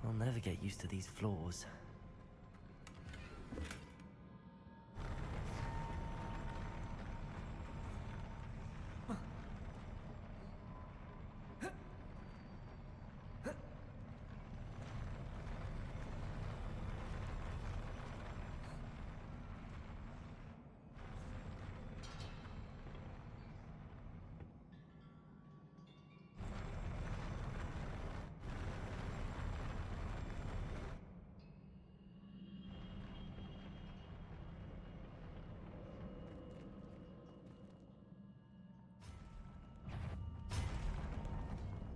I'll never get used to these floors.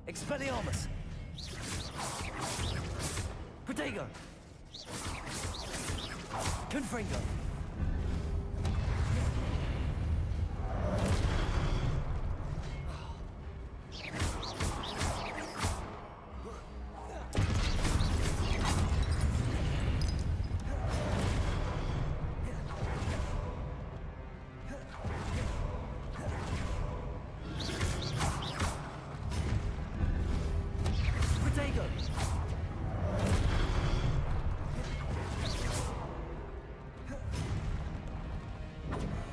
Expelliarmus! Protego! Confringo!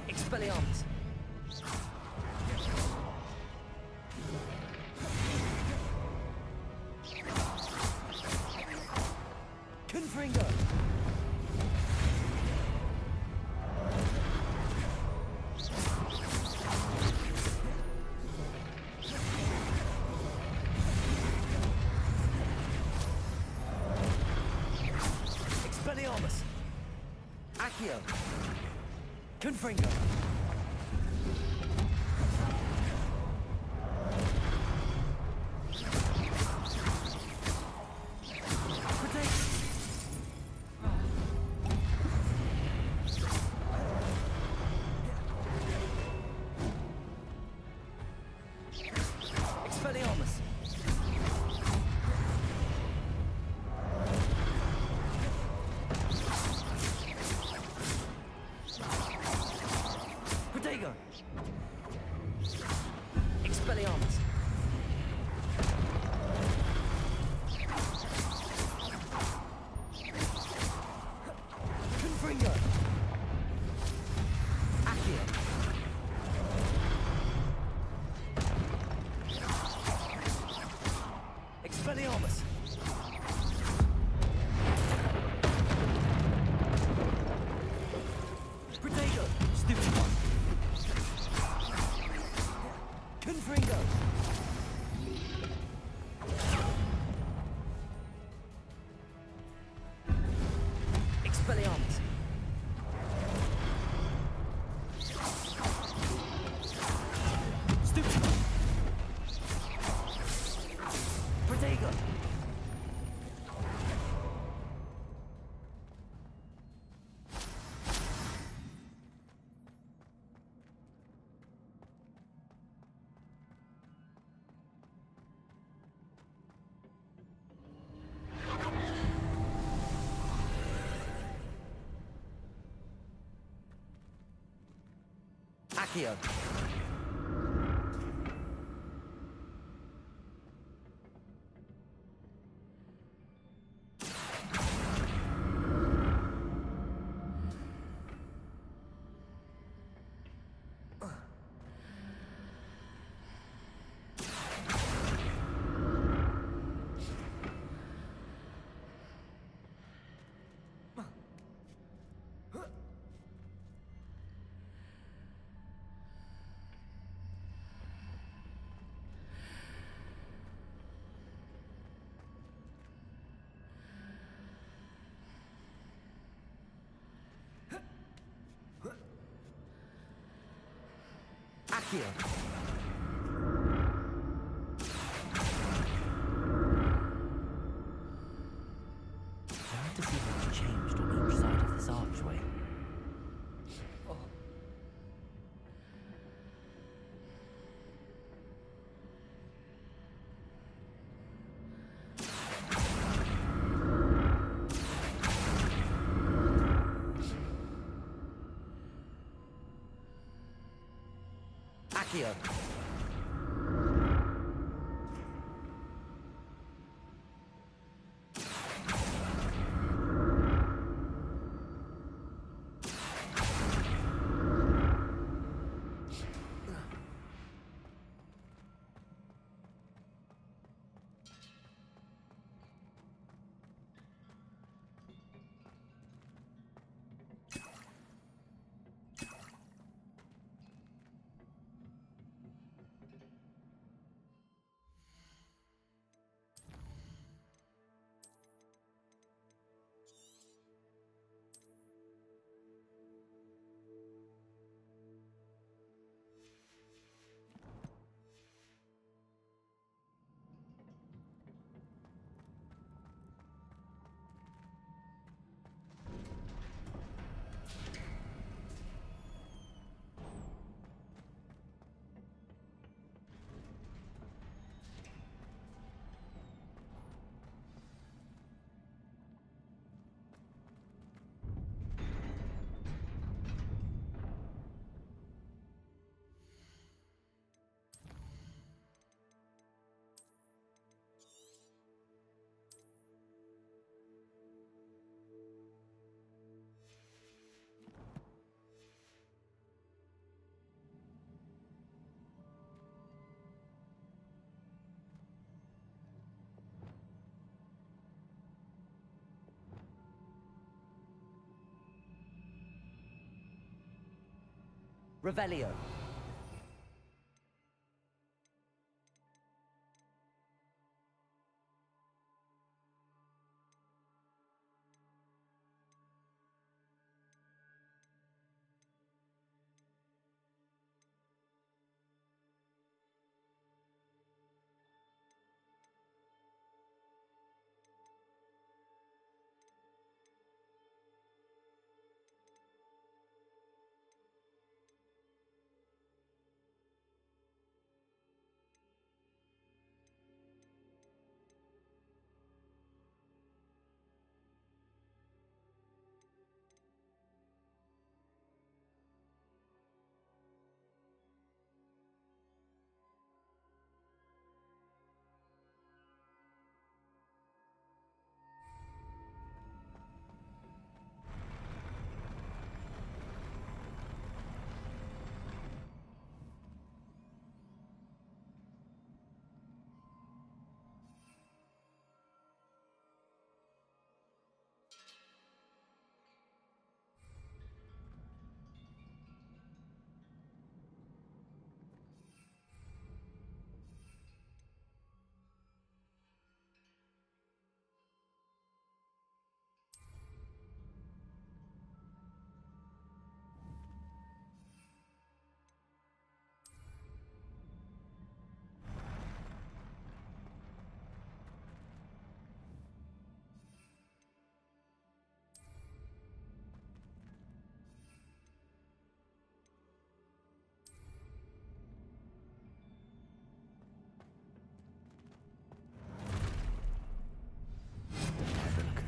Expelliarmus! Confringo! Expelliarmus! Accio! Confringo! Expelliarmus! Protego! Expelliarmus! Confringo! Accio! Expelliarmus! Protego! Stupid one! Confringo! Expelliarmus! Stupid one! Protego! Accio! Accio! I need to see what's changed on each side of this archway. Accio! Revelio.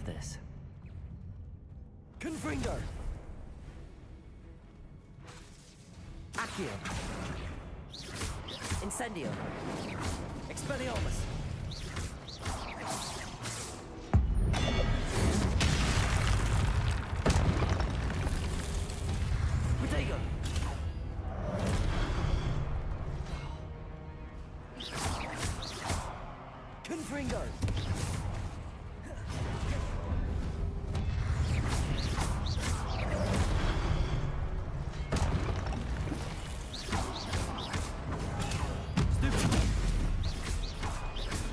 This. Confringo! Accio! Incendio. Expelliarmus! Protego! Confringo!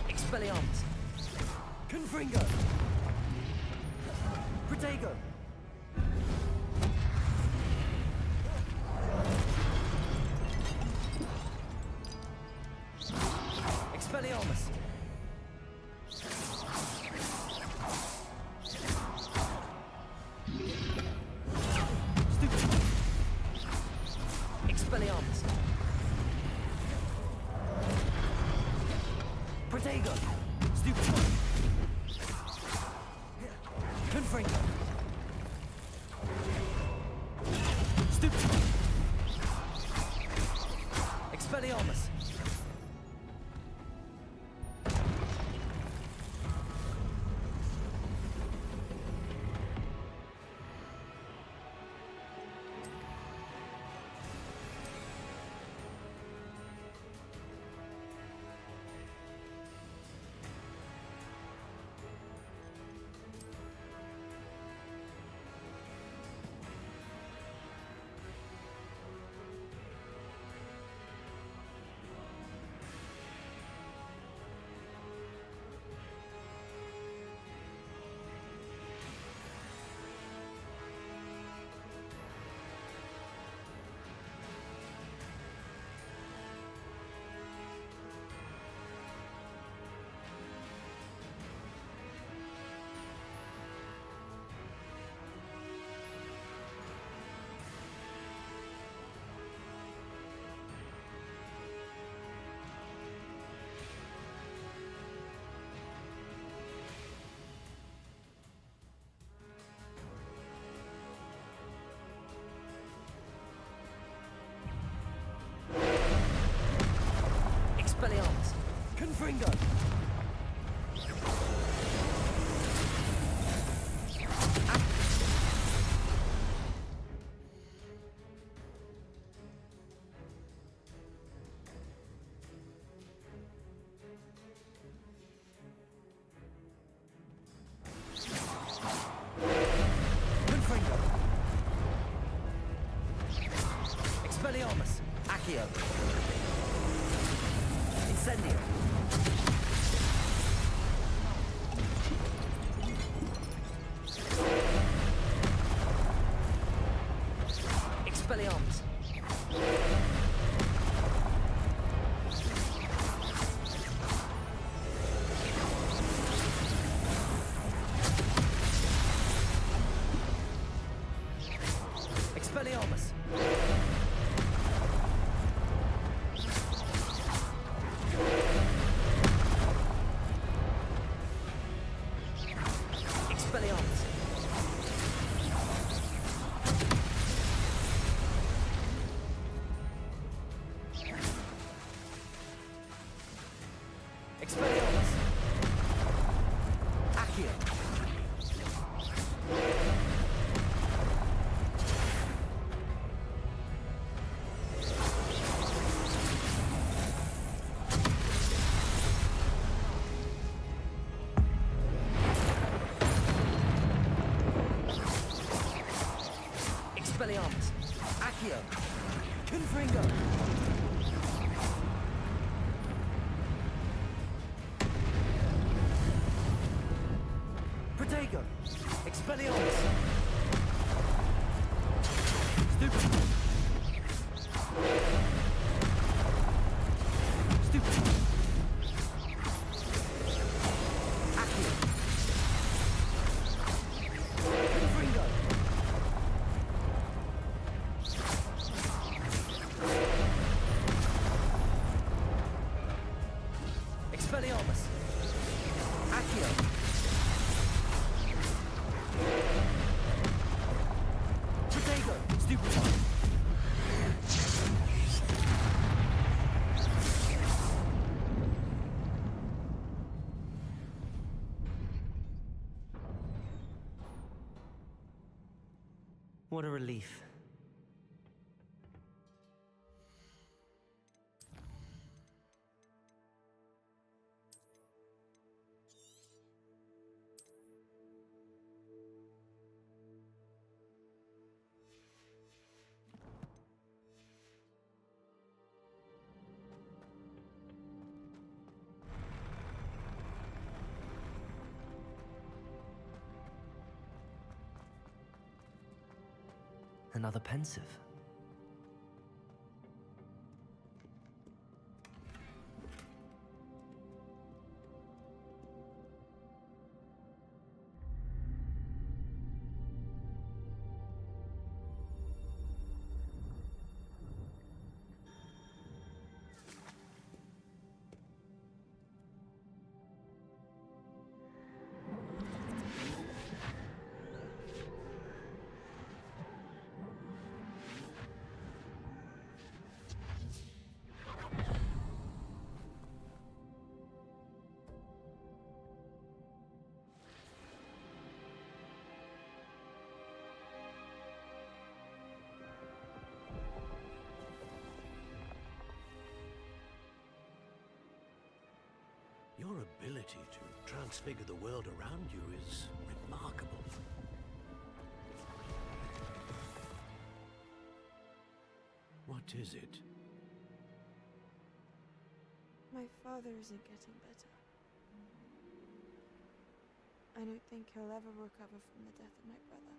Expelliarmus. Confringo! Protego! Expelliarmus! Stupid! Expelliarmus. Protego! Stupid! Confringo! Stupid! Expelliarmus! Expelliarmus. Confringo! Confringo! Accio. Incendio. Expelliarmus. Expelliarmus. Expelliarmus. Expelliarmus. Accio. Expelliarmus. Accio. Confringo. Protego. Expelliarmus. Stupid. Stupid. Accio. Confringo. Expelliarmus. Accio. Protego. Stupefy. What a relief. Another pensive. Your ability to transfigure the world around you is remarkable. What is it? My father isn't getting better. I don't think he'll ever recover from the death of my brother.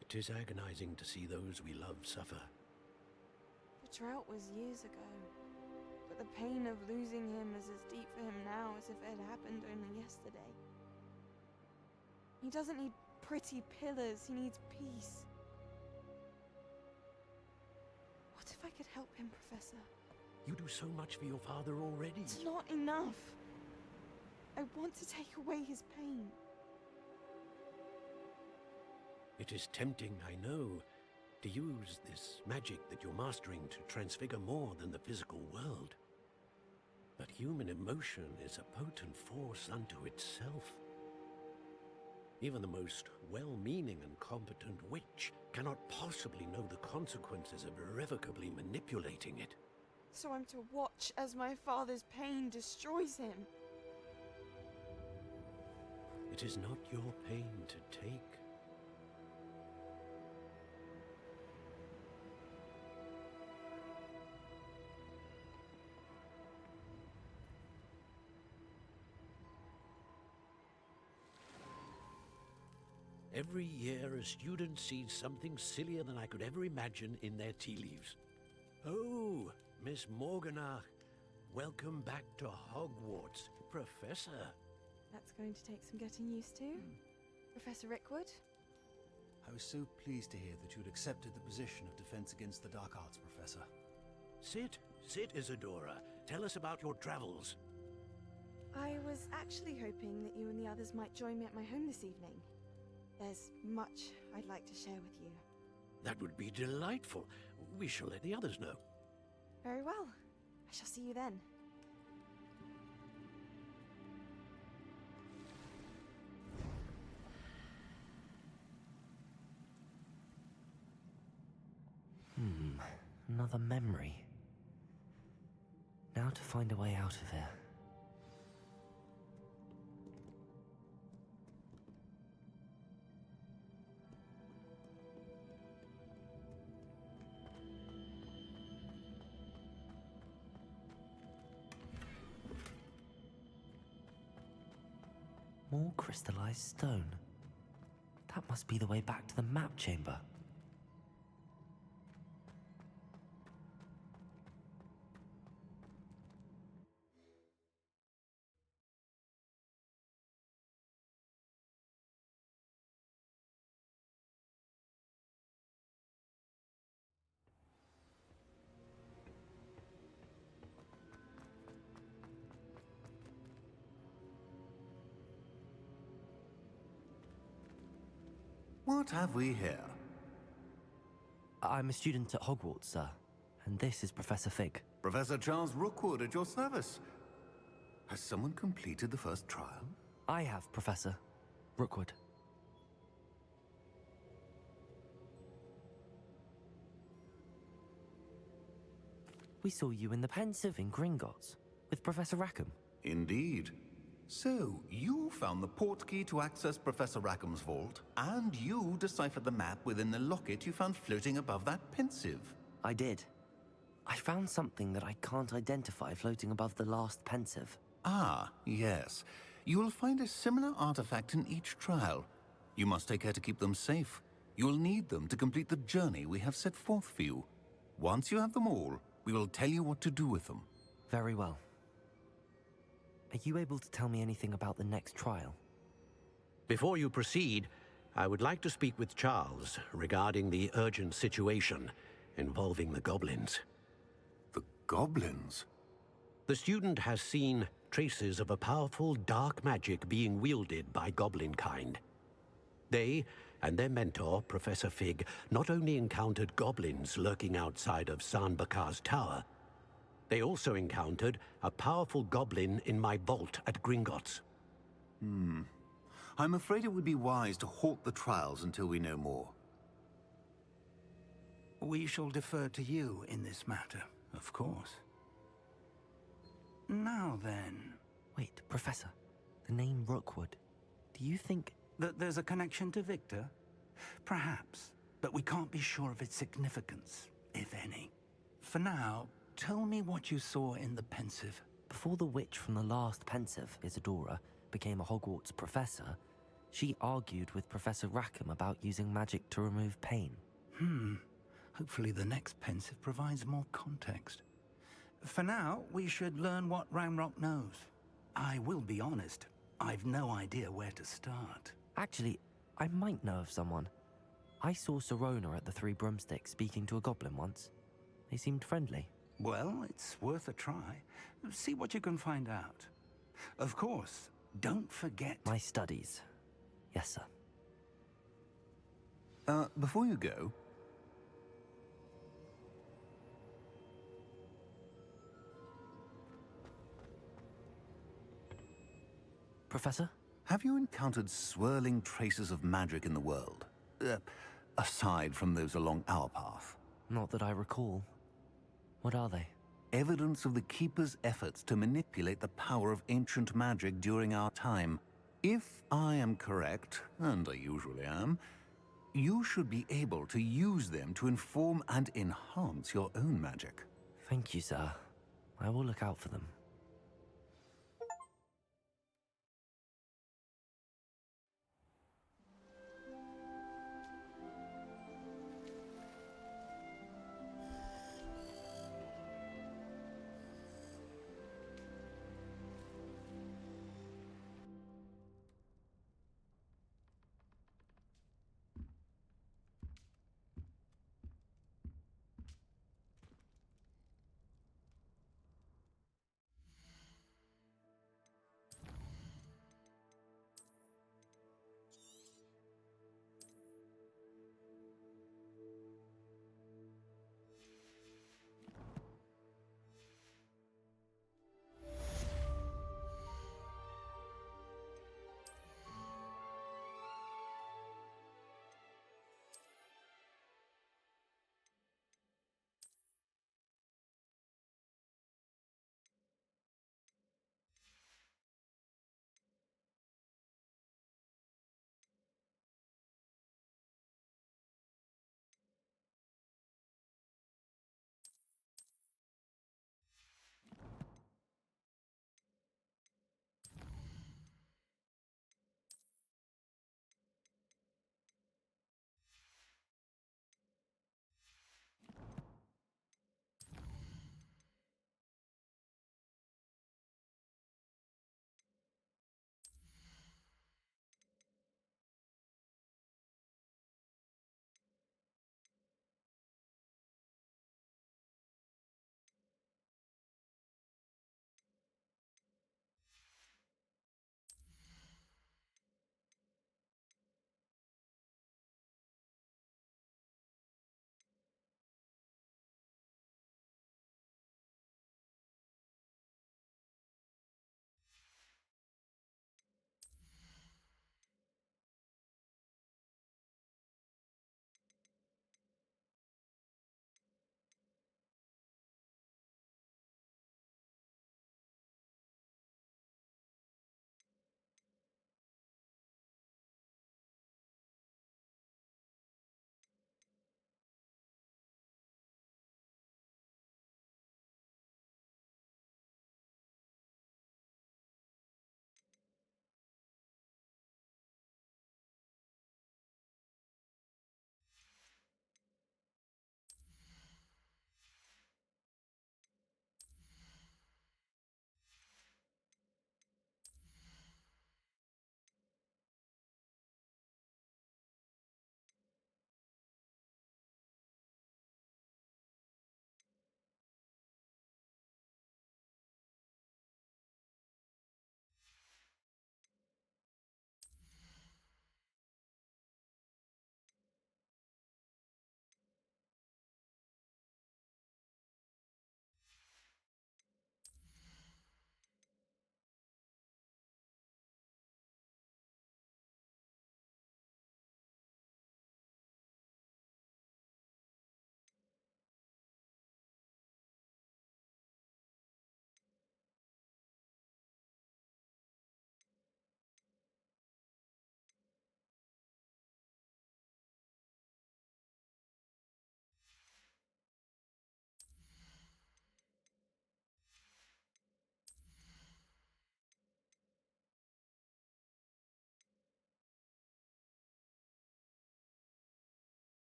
It is agonizing to see those we love suffer. The drought was years ago, but the pain of losing him is as deep for him now as if it had happened only yesterday. He doesn't need pretty pillars, he needs peace. What if I could help him, Professor? You do so much for your father already. It's not enough. I want to take away his pain. It is tempting, I know, to use this magic that you're mastering to transfigure more than the physical world. But human emotion is a potent force unto itself. Even the most well-meaning and competent witch cannot possibly know the consequences of irrevocably manipulating it. So I'm to watch as my father's pain destroys him. It is not your pain to take. Every year a student sees something sillier than I could ever imagine in their tea leaves. Oh, Miss Morganach, welcome back to Hogwarts, Professor. That's going to take some getting used to. Professor Rickwood? I was so pleased to hear that you'd accepted the position of Defense Against the Dark Arts, Professor. Sit, Isadora. Tell us about your travels. I was actually hoping that you and the others might join me at my home this evening. There's much I'd like to share with you. That would be delightful. We shall let the others know. Very well. I shall see you then. Another memory. Now to find a way out of here. More crystallized stone. That must be the way back to the map chamber. What have we here? I'm a student at Hogwarts, sir. And this is Professor Fig. Professor Charles Rookwood at your service. Has someone completed the first trial? I have, Professor Rookwood. We saw you in the Pensive in Gringotts with Professor Rackham. Indeed. So, you found the portkey to access Professor Rackham's vault, and you deciphered the map within the locket you found floating above that Pensive. I did. I found something that I can't identify floating above the last Pensive. Ah, yes. You will find a similar artifact in each trial. You must take care to keep them safe. You will need them to complete the journey we have set forth for you. Once you have them all, we will tell you what to do with them. Very well. Are you able to tell me anything about the next trial? Before you proceed, I would like to speak with Charles regarding the urgent situation involving the goblins. The goblins? The student has seen traces of a powerful dark magic being wielded by goblin kind. They and their mentor, Professor Fig, not only encountered goblins lurking outside of Sanbakar's tower, they also encountered a powerful goblin in my vault at Gringotts. I'm afraid it would be wise to halt the trials until we know more. We shall defer to you in this matter, of course. Now then, Wait, Professor. The name Rookwood. Do you think... that there's a connection to Victor? Perhaps, but we can't be sure of its significance, if any. For now, tell me what you saw in the Pensive. Before the witch from the last Pensive, Isadora, became a Hogwarts professor, she argued with Professor Rackham about using magic to remove pain. Hopefully the next Pensive provides more context. For now, we should learn what Ranrock knows. I will be honest, I've no idea where to start. Actually, I might know of someone. I saw Serona at the Three Broomsticks speaking to a goblin once. They seemed friendly. Well, it's worth a try. See what you can find out. Of course, don't forget... My studies. Yes, sir. Before you go... Professor? Have you encountered swirling traces of magic in the world? Aside from those along our path. Not that I recall. What are they? Evidence of the Keeper's efforts to manipulate the power of ancient magic during our time. If I am correct, and I usually am, you should be able to use them to inform and enhance your own magic. Thank you, sir. I will look out for them.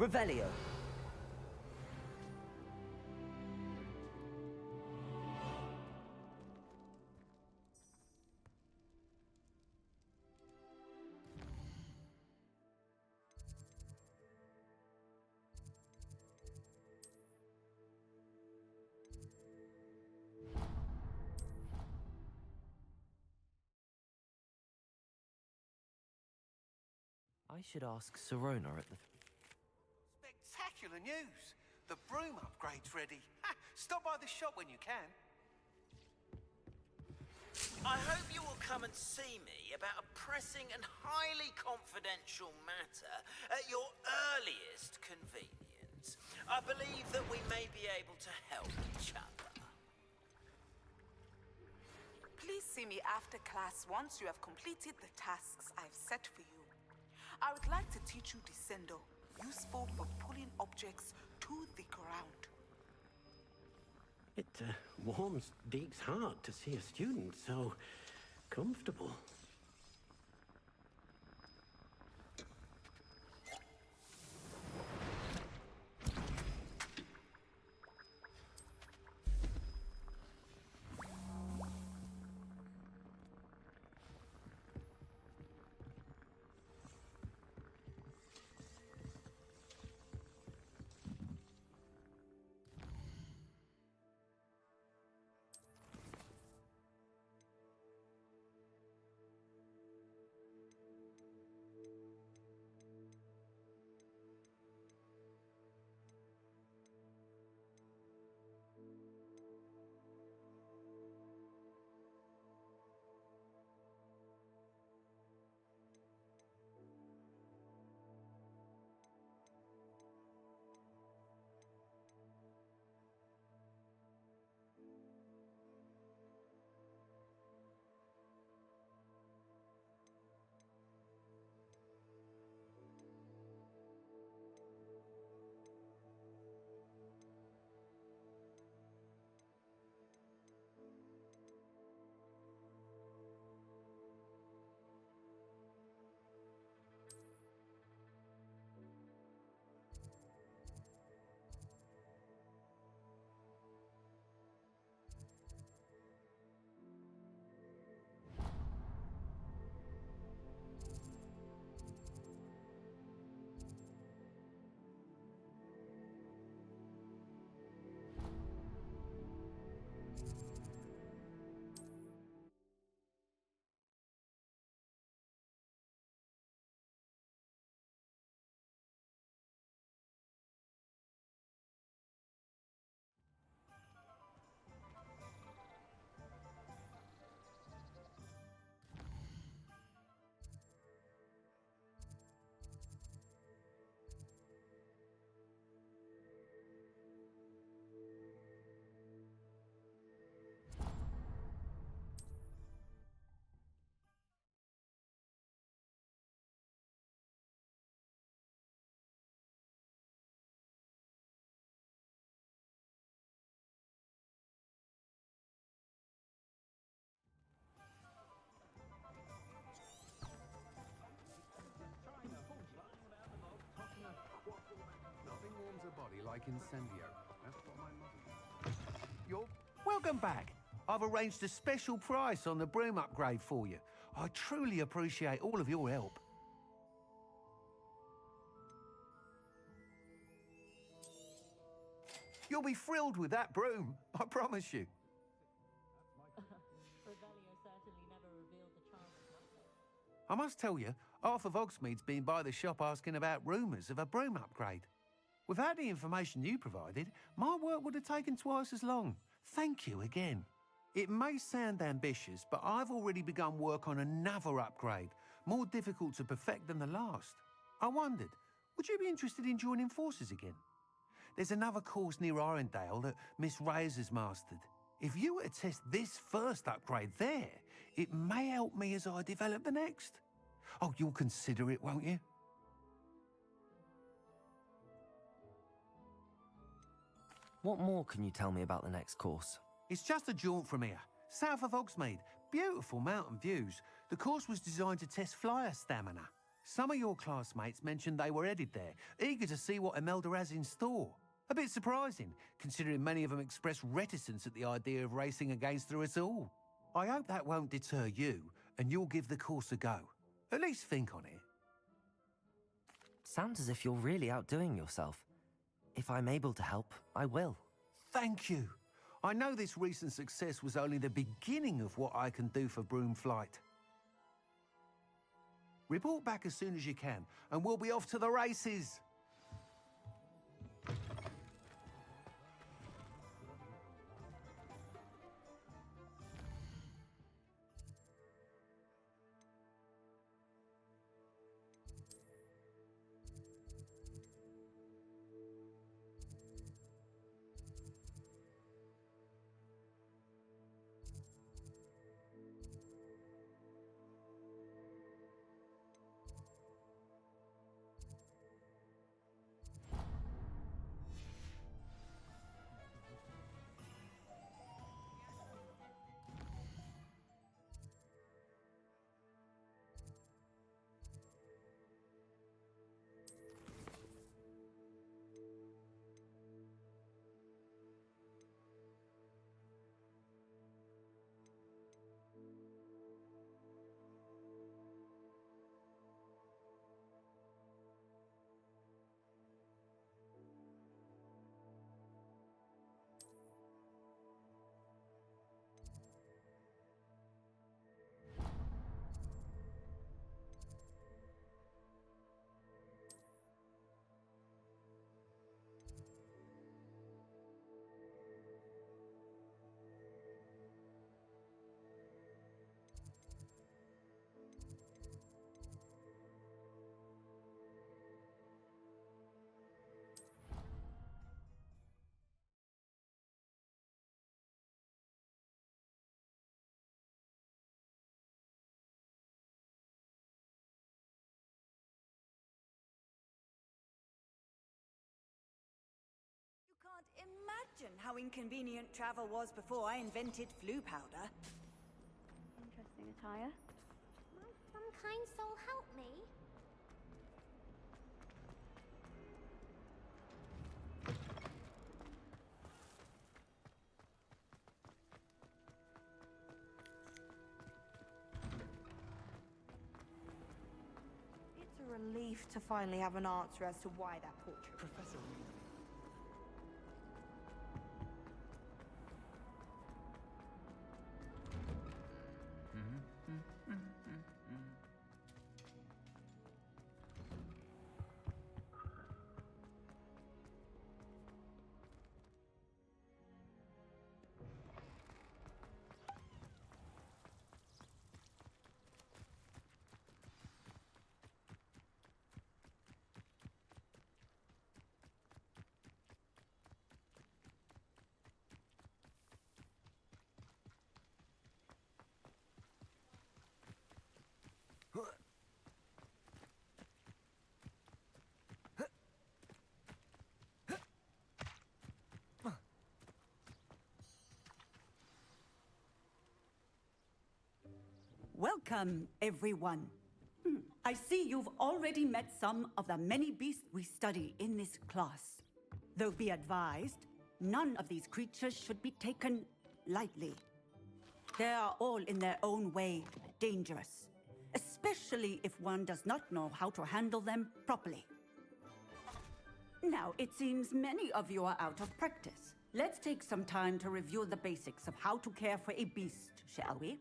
Revelio. I should ask Sirona at the... Spectacular news! The broom upgrade's ready. Ha! Stop by the shop when you can. I hope you will come and see me about a pressing and highly confidential matter at your earliest convenience. I believe that we may be able to help each other. Please see me after class once you have completed the tasks I've set for you. I would like to teach you Descendo, useful for pulling objects to the ground. It warms Deke's heart to see a student so comfortable. Like incendio. That's what my mother... You're welcome back. I've arranged a special price on the broom upgrade for you. I truly appreciate all of your help. You'll be thrilled with that broom, I promise you. I must tell you, half of Hogsmeade's been by the shop asking about rumours of a broom upgrade. Without the information you provided, my work would have taken twice as long. Thank you again. It may sound ambitious, but I've already begun work on another upgrade, more difficult to perfect than the last. I wondered, would you be interested in joining forces again? There's another course near Arendelle that Miss Reyes has mastered. If you were to test this first upgrade there, it may help me as I develop the next. Oh, you'll consider it, won't you? What more can you tell me about the next course? It's just a jaunt from here, south of Hogsmeade. Beautiful mountain views. The course was designed to test flyer stamina. Some of your classmates mentioned they were headed there, eager to see what Imelda has in store. A bit surprising, considering many of them expressed reticence at the idea of racing against her at all. I hope that won't deter you, and you'll give the course a go. At least think on it. Sounds as if you're really outdoing yourself. If I'm able to help, I will. Thank you. I know this recent success was only the beginning of what I can do for Broomflight. Report back as soon as you can, and we'll be off to the races. Can't imagine how inconvenient travel was before I invented flu powder. Interesting attire. Might some kind soul help me? It's a relief to finally have an answer as to why that portrait. Professor. Welcome, everyone. I see you've already met some of the many beasts we study in this class. Though be advised, none of these creatures should be taken lightly. They are all in their own way dangerous, especially if one does not know how to handle them properly. Now, it seems many of you are out of practice. Let's take some time to review the basics of how to care for a beast, shall we?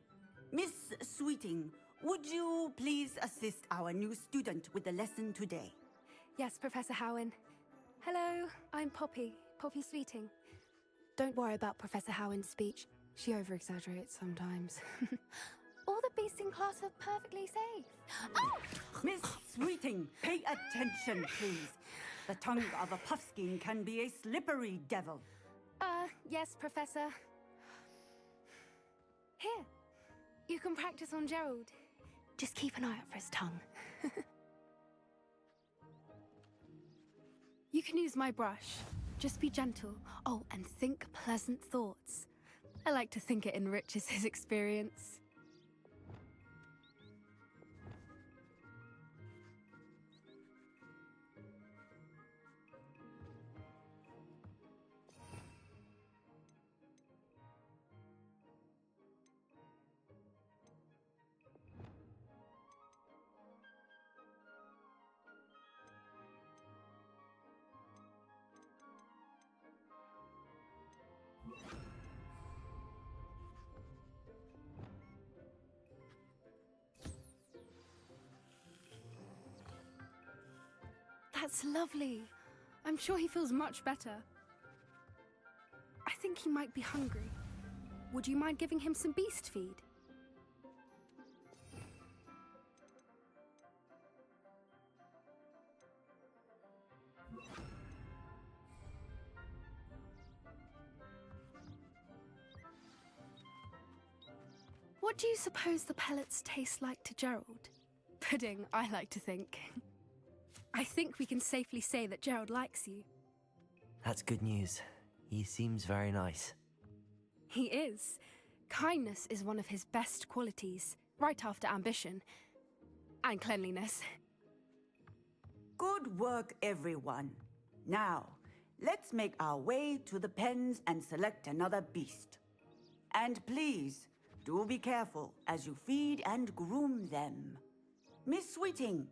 Miss Sweeting, would you please assist our new student with the lesson today? Yes, Professor Howen. Hello, I'm Poppy Sweeting. Don't worry about Professor Howen's speech. She over-exaggerates sometimes. All the beasts in class are perfectly safe. Oh! Miss Sweeting, pay attention, please. The tongue of a puffskein can be a slippery devil. Yes, Professor. Here, you can practice on Gerald. Just keep an eye out for his tongue. You can use my brush. Just be gentle. Oh, and think pleasant thoughts. I like to think it enriches his experience. That's lovely. I'm sure he feels much better. I think he might be hungry. Would you mind giving him some beast feed? What do you suppose the pellets taste like to Gerald? Pudding, I like to think. I think we can safely say that Gerald likes you. That's good news. He seems very nice. He is. Kindness is one of his best qualities, right after ambition. And cleanliness. Good work, everyone. Now, let's make our way to the pens and select another beast. And please, do be careful as you feed and groom them. Miss Sweeting,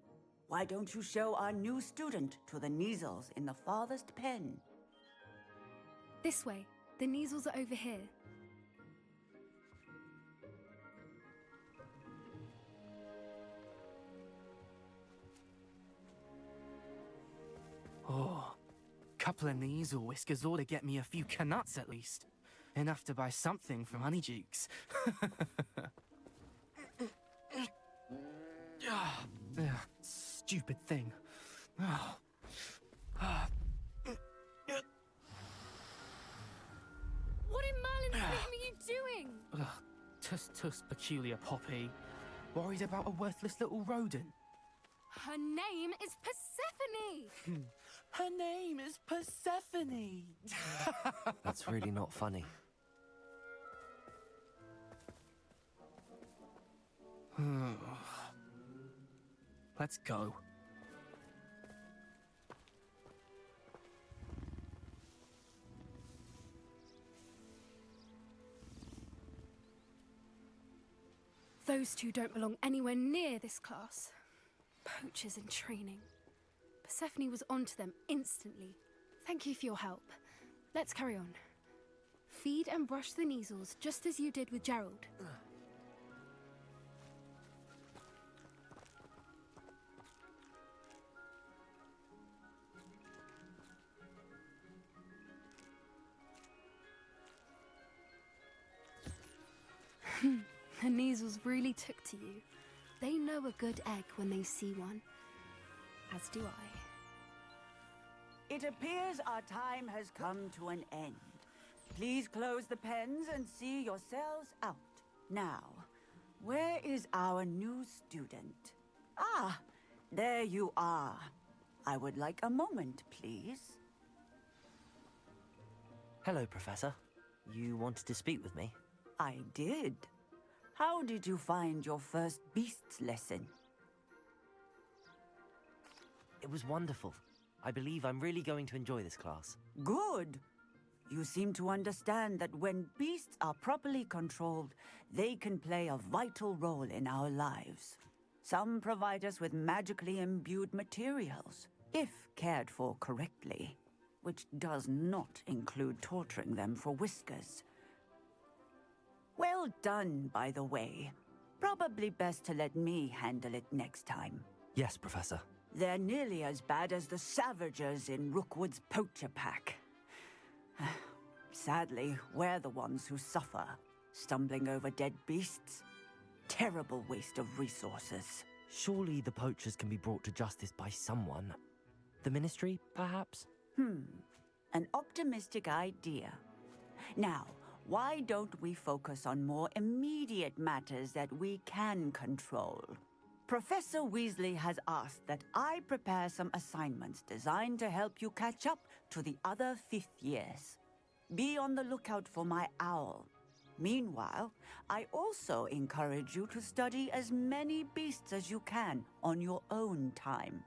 why don't you show our new student to the Neasels in the farthest pen? This way. The Neasels are over here. Oh, couple of Neasel whiskers ought to get me a few canuts at least. Enough to buy something from Honeydukes. Stupid thing. What in Merlin's name are you doing? Tuss, peculiar Poppy. Worried about a worthless little rodent. Her name is Persephone! Her name is Persephone! That's really not funny. Let's go. Those two don't belong anywhere near this class. Poachers in training. Persephone was onto them instantly. Thank you for your help. Let's carry on. Feed and brush the Neasels just as you did with Gerald. The Neasels really took to you. They know a good egg when they see one. As do I. It appears our time has come to an end. Please close the pens and see yourselves out. Now, where is our new student? Ah, there you are. I would like a moment, please. Hello, Professor. You wanted to speak with me? I did. How did you find your first beasts lesson? It was wonderful. I believe I'm really going to enjoy this class. Good. You seem to understand that when beasts are properly controlled, they can play a vital role in our lives. Some provide us with magically imbued materials, if cared for correctly, which does not include torturing them for whiskers. Well done, by the way. Probably best to let me handle it next time. Yes, Professor. They're nearly as bad as the Savagers in Rookwood's poacher pack. Sadly, we're the ones who suffer, stumbling over dead beasts. Terrible waste of resources. Surely the poachers can be brought to justice by someone. The Ministry, perhaps? An optimistic idea. Now, why don't we focus on more immediate matters that we can control? Professor Weasley has asked that I prepare some assignments designed to help you catch up to the other 5th years. Be on the lookout for my owl. Meanwhile, I also encourage you to study as many beasts as you can on your own time.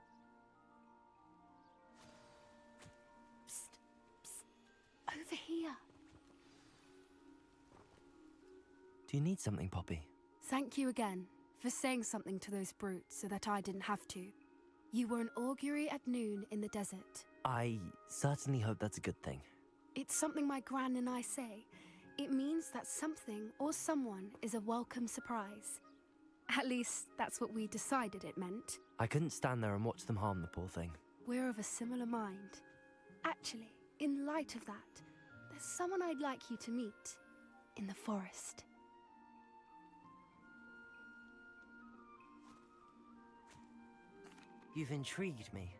Psst, psst. Over here. Do you need something, Poppy? Thank you again for saying something to those brutes so that I didn't have to. You were an augury at noon in the desert. I certainly hope that's a good thing. It's something my gran and I say. It means that something or someone is a welcome surprise. At least, that's what we decided it meant. I couldn't stand there and watch them harm the poor thing. we're of a similar mind. Actually, in light of that, there's someone I'd like you to meet in the forest. You've intrigued me.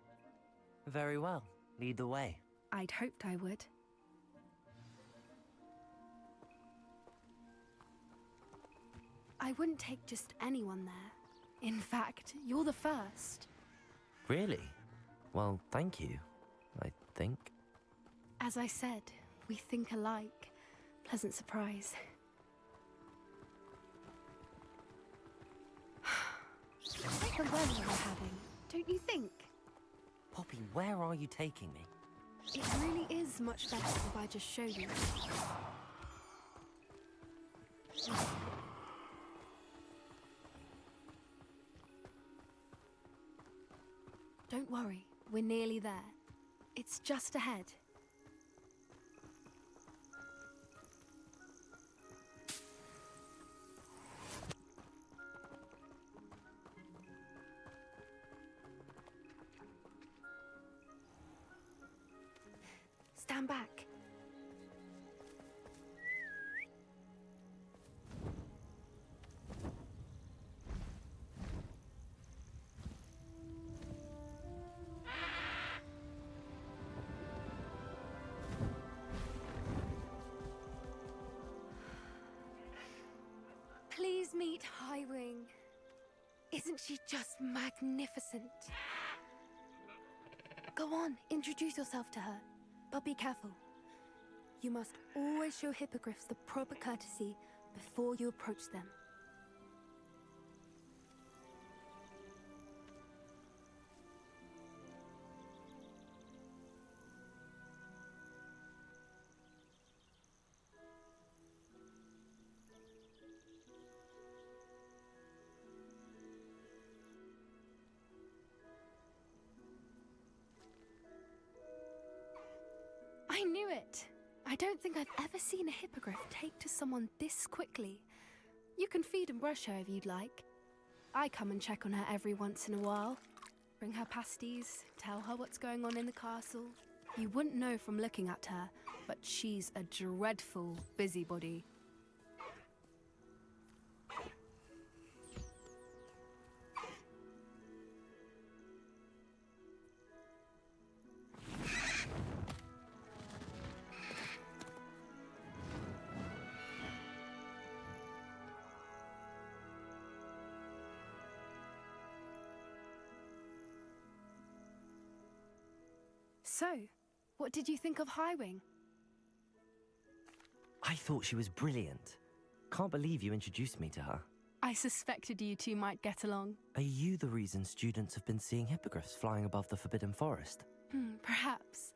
Very well. Lead the way. I'd hoped I would. I wouldn't take just anyone there. In fact, you're the first. Really? Well, thank you, I think. As I said, we think alike. Pleasant surprise. Like the weather we're having, don't you think? Poppy, where are you taking me? It really is much better if I just show you. Don't worry, we're nearly there. It's just ahead. Stand back. Please meet Highwing. Isn't she just magnificent? Go on, introduce yourself to her. But be careful. You must always show hippogriffs the proper courtesy before you approach them. I knew it! I don't think I've ever seen a hippogriff take to someone this quickly. You can feed and brush her if you'd like. I come and check on her every once in a while. Bring her pasties, tell her what's going on in the castle. You wouldn't know from looking at her, but she's a dreadful busybody. So, what did you think of Highwing? I thought she was brilliant. Can't believe you introduced me to her. I suspected you two might get along. Are you the reason students have been seeing hippogriffs flying above the Forbidden Forest? Perhaps.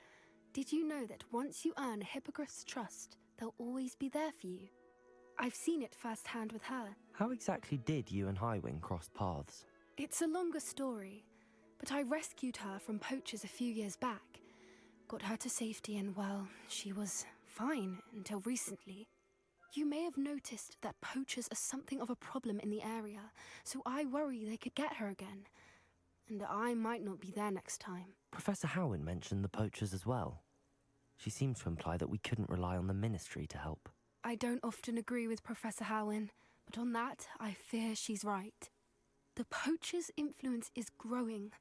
Did you know that once you earn a hippogriff's trust, they'll always be there for you? I've seen it firsthand with her. How exactly did you and Highwing cross paths? It's a longer story, but I rescued her from poachers a few years back. Got her to safety and, well, she was fine until recently. You may have noticed that poachers are something of a problem in the area, so I worry they could get her again. And I might not be there next time. Professor Howin mentioned the poachers as well. She seemed to imply that we couldn't rely on the Ministry to help. I don't often agree with Professor Howin, but on that, I fear she's right. The poachers' influence is growing.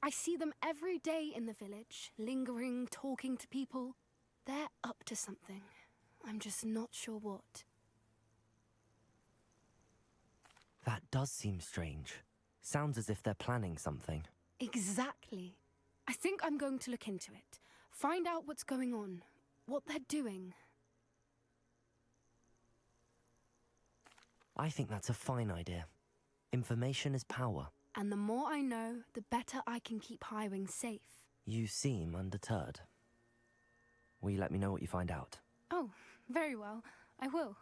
I see them every day in the village, lingering, talking to people. They're up to something. I'm just not sure what. That does seem strange. Sounds as if they're planning something. Exactly. I think I'm going to look into it. Find out what's going on, what they're doing. I think that's a fine idea. Information is power. And the more I know, the better I can keep Highwing safe. You seem undeterred. Will you let me know what you find out? Oh, very well. I will.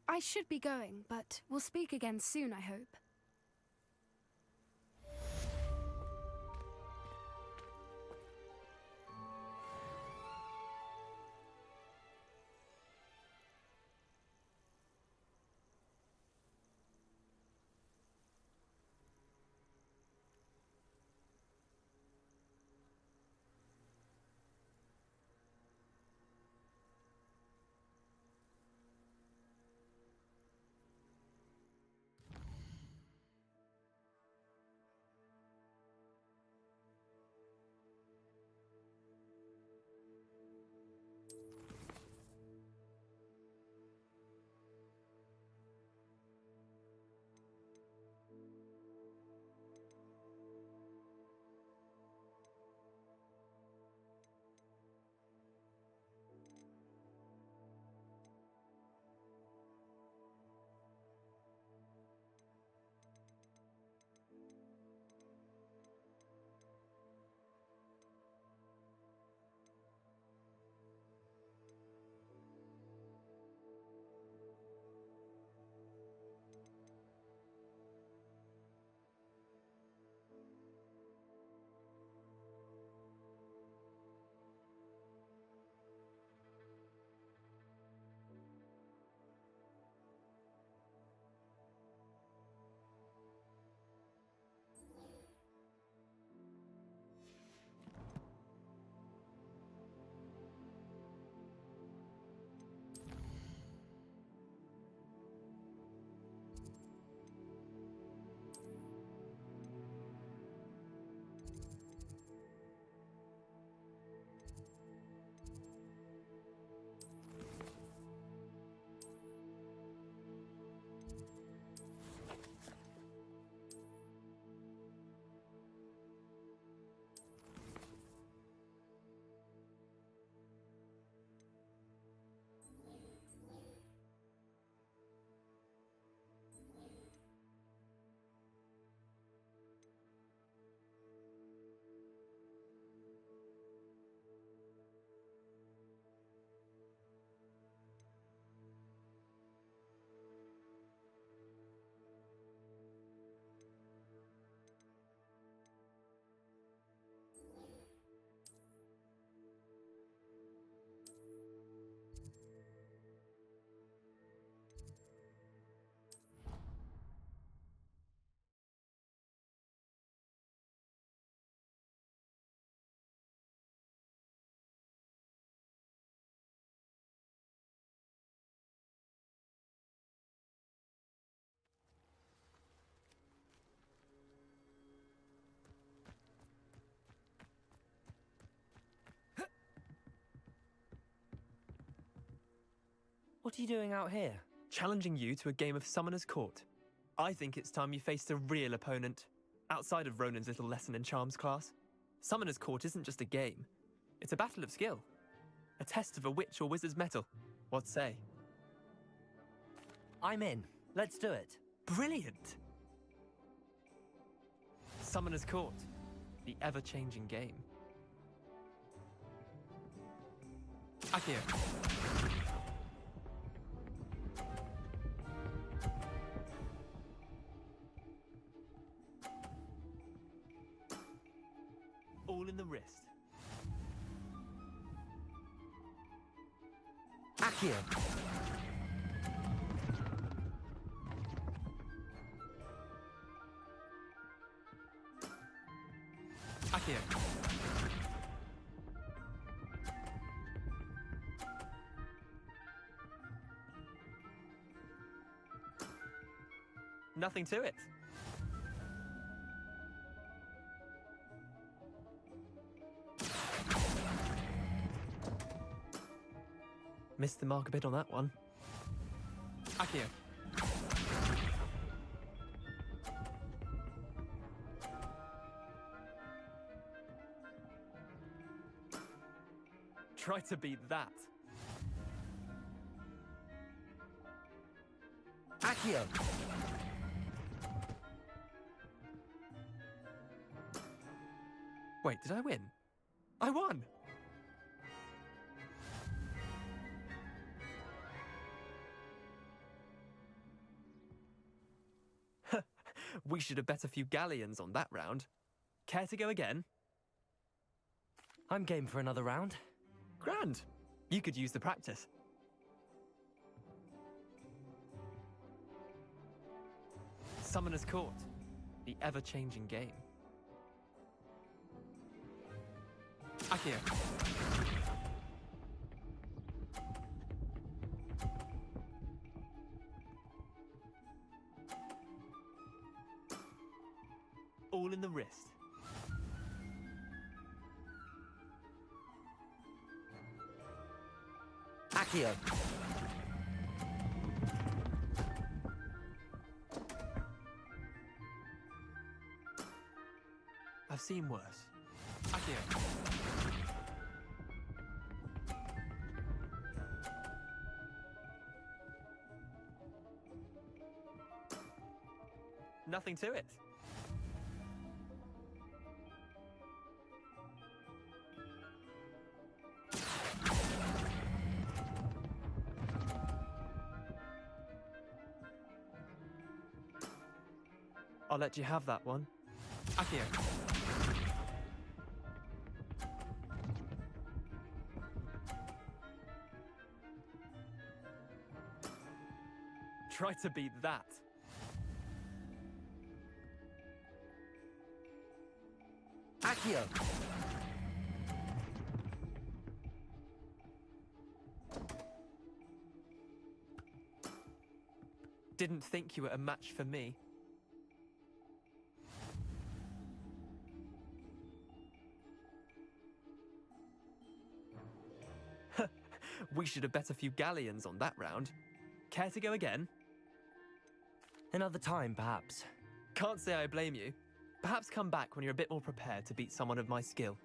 I should be going, but we'll speak again soon, I hope. What are you doing out here? Challenging you to a game of Summoner's Court. I think it's time you faced a real opponent, outside of Ronan's little lesson in charms class. Summoner's Court isn't just a game. It's a battle of skill. A test of a witch or wizard's mettle. What say? I'm in. Let's do it. Brilliant! Summoner's Court. The ever-changing game. Akio. All in the wrist. Akio. Akio. Nothing to it. Missed the mark a bit on that one. Akio. Try to beat that. Akio. Wait, did I win? I won! We should have bet a few galleons on that round. Care to go again? I'm game for another round. Grand. You could use the practice. Summoner's Court. The ever-changing game. Akio. All in the wrist. Akio. I've seen worse. Akio. Nothing to it. I'll let you have that one. Akio. Try to beat that. Akio. Didn't think you were a match for me. We should have bet a few galleons on that round. Care to go again? Another time, perhaps. Can't say I blame you. Perhaps come back when you're a bit more prepared to beat someone of my skill.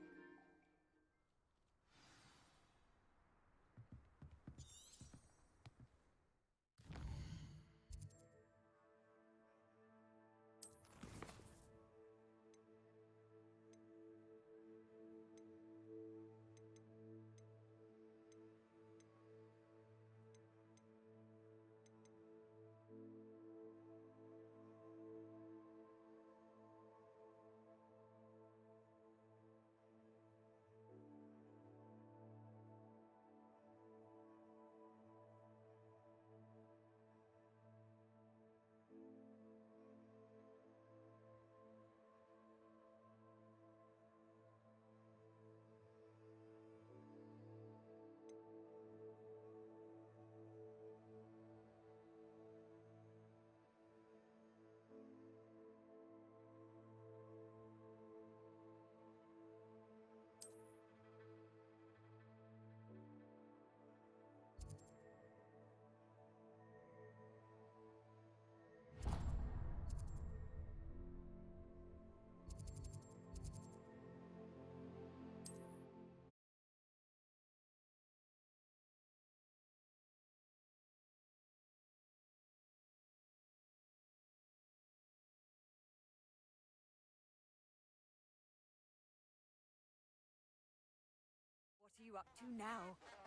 you up to now?